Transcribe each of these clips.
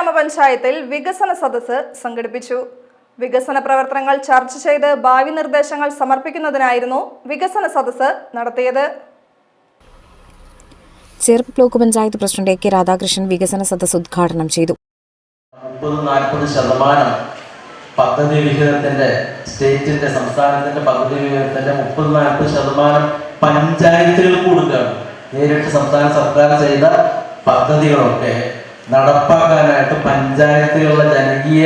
ഗ്രാമപഞ്ചായത്തിൽ വികസന സദസ്സ് സംഘടിപ്പിച്ചു. വികസന പ്രവർത്തനങ്ങൾ ചർച്ച ചെയ്ത് ഭാവി നിർദ്ദേശങ്ങൾ സമർപ്പിക്കുന്നതിനായിരുന്നു വികസന സദസ്സ് നടത്തിയത്. Cherpu block panchayat president K Radhakrishnan വികസന സദസ്സ് ഉദ്ഘാടനം ചെയ്തു. 30-40% പദ്ധതി വിഹിതത്തിന്റെ സ്റ്റേറ്റിന്റെ സംസ്ഥാനത്തിന്റെ പദ്ധതി വിഹിതത്തിന്റെ 30-40% പഞ്ചായത്തുകൾക്ക് കൊടുക്കുകയാണ്. നേരിട്ട് സംസ്ഥാന സർക്കാർ ചെയ്ത പദ്ധതികളൊക്കെ നടപ്പാക്കാനായിട്ട് പഞ്ചായത്തുകളുടെ ജനകീയ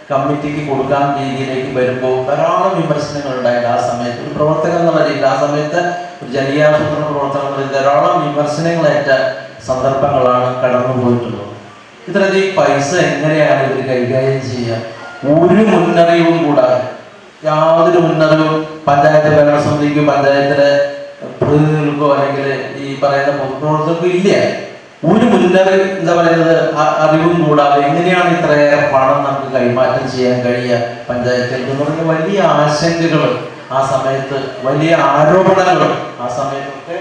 കമ്മിറ്റിക്ക് കൊടുക്കാൻ രീതിയിലേക്ക് വരുമ്പോൾ ധാരാളം വിമർശനങ്ങൾ ഉണ്ടായില്ല. ആ സമയത്ത് ഒരു പ്രവർത്തകൻ എന്നുള്ള രീതിയിൽ, ആ സമയത്ത് ഒരു ജനകീയാസൂത്രണ പ്രവർത്തനം എന്ന ധാരാളം വിമർശനങ്ങളേറ്റ സന്ദർഭങ്ങളാണ് കടന്നു പോയിട്ടുള്ളത്. ഇത്രയധികം പൈസ എങ്ങനെയാണ് ഇവർ കൈകാര്യം ചെയ്യുക? ഒരു മുന്നറിവും കൂടാതെ, യാതൊരു മുന്നറിവും പഞ്ചായത്ത് ഭരണസമിതിക്കോ പഞ്ചായത്തിലെ പ്രതിനിധികൾക്കോ അല്ലെങ്കിൽ ഈ പറയുന്ന പൊതുപ്രവർത്തകർക്കോ ഇല്ല. ഒരു മുന്നറിവ് എന്താ പറയുന്നത് അറിവും കൂടാതെ എങ്ങനെയാണ് ഇത്രയേറെ പണം നമുക്ക് കൈമാറ്റം ചെയ്യാൻ കഴിയുക പഞ്ചായത്തുകൾക്ക് എന്ന് പറഞ്ഞ വലിയ ആശങ്കകൾ ആ സമയത്ത്, വലിയ ആരോപണങ്ങൾ ആ സമയത്തൊക്കെ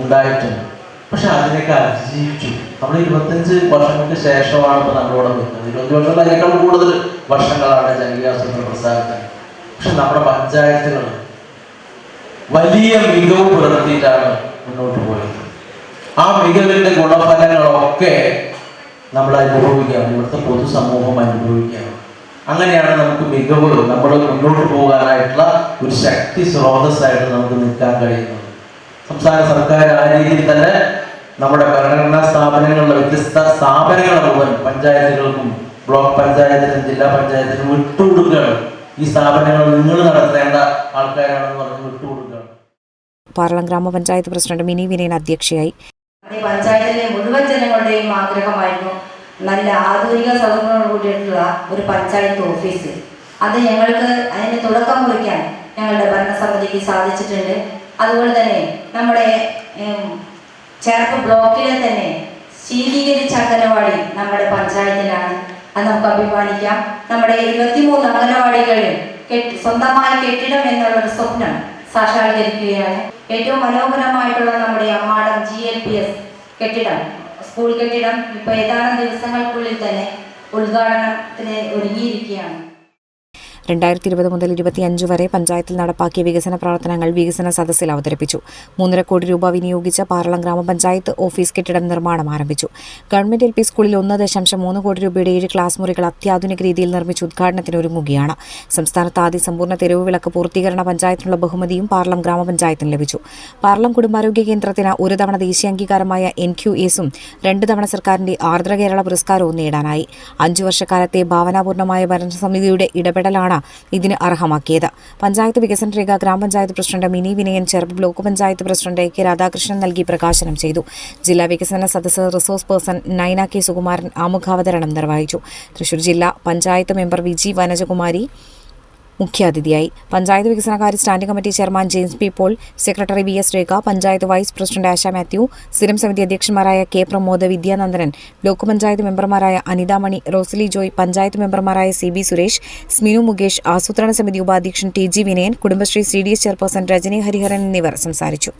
ഉണ്ടായിട്ടുണ്ട്. പക്ഷെ അതിനൊക്കെ അതിജീവിച്ചു. നമ്മൾ 25 വർഷങ്ങൾക്ക് ശേഷമാണ് ഇപ്പോൾ നമ്മളിവിടെ നിൽക്കുന്നത്. 20 വർഷം അതിനേക്കാൾ കൂടുതൽ വർഷങ്ങളാണ് ജനകീയാസൂത്രണ പ്രസ്ഥാനത്തിന്. പക്ഷെ നമ്മുടെ പഞ്ചായത്തുകൾ വലിയ മികവ് പുലർത്തിയിട്ടാണ് മുന്നോട്ട് പോയത്. ആ മികവിന്റെ ഗുണഫലങ്ങളൊക്കെ നമ്മൾ അനുഭവിക്കുകയാണ്, ഇവിടുത്തെ പൊതുസമൂഹം അനുഭവിക്കുകയാണ്. അങ്ങനെയാണ് നമുക്ക് മികവ്, നമ്മൾ മുന്നോട്ട് പോകാനായിട്ടുള്ള ഒരു ശക്തി സ്രോതസ്സായിട്ട് നമുക്ക് നിൽക്കാൻ കഴിയുന്നത്. സംസ്ഥാന സർക്കാർ ആ രീതിയിൽ തന്നെ നമ്മുടെ ഭരണഘടനാ സ്ഥാപനങ്ങളിലെ വ്യത്യസ്ത സ്ഥാപനങ്ങളെ മുഴുവൻ പഞ്ചായത്തുകൾക്കും ബ്ലോക്ക് പഞ്ചായത്തിനും ജില്ലാ പഞ്ചായത്തിനും വിട്ടുകൊടുക്കുകയാണ്. ഈ സ്ഥാപനങ്ങൾ നിങ്ങൾ നടത്തേണ്ട ആൾക്കാരാണെന്ന് പറഞ്ഞ് വിട്ടുകൊടുക്കുകയാണ്. പാർലം ഗ്രാമപഞ്ചായത്ത് പ്രസിഡന്റ് മിനി വിനയൻ അധ്യക്ഷയായി. പഞ്ചായത്തിലെ മുഴുവൻ ജനങ്ങളുടെയും ആഗ്രഹമായിരുന്നു നല്ല ആധുനിക സൗകര്യങ്ങളോട് കൂടിയിട്ടുള്ള ഒരു പഞ്ചായത്ത് ഓഫീസ്. അത് ഞങ്ങൾക്ക് അതിന് തുടക്കം കുറിക്കാൻ ഞങ്ങളുടെ ഭരണസമിതിക്ക് സാധിച്ചിട്ടുണ്ട്. അതുപോലെ തന്നെ നമ്മുടെ ചെറുപ്പ് ബ്ലോക്കിലെ തന്നെ ശീതീകരിച്ച അംഗനവാടി നമ്മുടെ പഞ്ചായത്തിലാണ്. അത് നമുക്ക് അഭിമാനിക്കാം. നമ്മുടെ 23 അംഗനവാടികളിൽ സ്വന്തമായ കെട്ടിടം എന്നുള്ളൊരു സ്വപ്നം സാക്ഷാത്കരിക്കുകയാണ്. ഏറ്റവും മനോഹരമായിട്ടുള്ള നമ്മുടെ അമ്മാടം GLPS കെട്ടിടം, സ്കൂൾ കെട്ടിടം ഇപ്പോൾ ഏതാനും ദിവസങ്ങൾക്കുള്ളിൽ തന്നെ ഉദ്ഘാടനത്തിന് ഒരുങ്ങിയിരിക്കുകയാണ്. 2020 മുതൽ 2025 വരെ പഞ്ചായത്തിൽ നടപ്പാക്കിയ വികസന പ്രവർത്തനങ്ങൾ വികസന സദസ്സിൽ അവതരിപ്പിച്ചു. 3.5 കോടി രൂപ വിനിയോഗിച്ച പാർലം ഗ്രാമപഞ്ചായത്ത് ഓഫീസ് കെട്ടിടം നിർമ്മാണം ആരംഭിച്ചു. ഗവൺമെന്റ് LP സ്കൂളിൽ 1.3 കോടി രൂപയുടെ 7 ക്ലാസ് മുറികൾ അത്യാധുനിക രീതിയിൽ നിർമ്മിച്ച് ഉദ്ഘാടനത്തിന് ഒരുങ്ങുകയാണ്. സംസ്ഥാനത്ത് ആദ്യ സമ്പൂർണ്ണ തെരുവ് വിളക്ക് പൂർത്തീകരണ പഞ്ചായത്തിനുള്ള ബഹുമതിയും പാർലം ഗ്രാമപഞ്ചായത്തിന് ലഭിച്ചു. പാർലം കുടുംബാരോഗ്യ കേന്ദ്രത്തിന് ഒരു തവണ ദേശീയ അംഗീകാരമായ NQS-ഉം 2 തവണ സർക്കാരിന്റെ ആർദ്ര കേരള പുരസ്കാരവും നേടാനായി. 5 വർഷക്കാലത്തെ ഭാവനാപൂർണമായ ഭരണസമിതിയുടെ ഇടപെടലാണ് ഇതിന് അർഹമാക്കിയത്. പഞ്ചായത്ത് വികസന രേഖ ഗ്രാമപഞ്ചായത്ത് president Mini Vinayan, Cherpu block panchayat president K Radhakrishnan നൽകി പ്രകാശനം ചെയ്തു. ജില്ലാ വികസന സദസ്സ് resource person Naina K Sukumaran ആമുഖാവതരണം നിർവഹിച്ചു. തൃശൂർ ജില്ലാ പഞ്ചായത്ത് മെമ്പർ VG വനജകുമാരി മുഖ്യാതിഥിയായി. പഞ്ചായത്ത് വികസനകാര്യ standing committee chairman James P Paul, secretary VS Rekha, panchayat vice president Asha Mathew, സ്ഥിരം സമിതി അധ്യക്ഷന്മാരായ കെ പ്രമോദ്, വിദ്യാനന്ദനൻ, ബ്ലോക്ക് പഞ്ചായത്ത് മെമ്പർമാരായ അനിത മണി, റോസലി ജോയ്, പഞ്ചായത്ത് മെമ്പർമാരായ CB സുരേഷ്, സ്മിനു മുകേഷ്, ആസൂത്രണ സമിതി ഉപാധ്യക്ഷൻ TG Vinayan, Kudumbashree CDS chairperson Rajani Hariharan എന്നിവർ സംസാരിച്ചു.